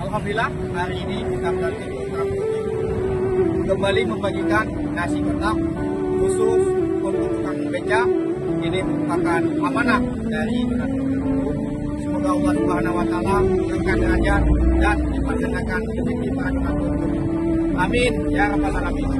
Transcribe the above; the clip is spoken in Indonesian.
Alhamdulillah hari ini kita berarti kembali membagikan nasi kotak khusus untuk tukang beca. Ini merupakan amanah dari semoga Allah Subhanahu wa taala mengangkat derajat dan dipasankan rezeki para tukang. Amin ya rabbal alamin.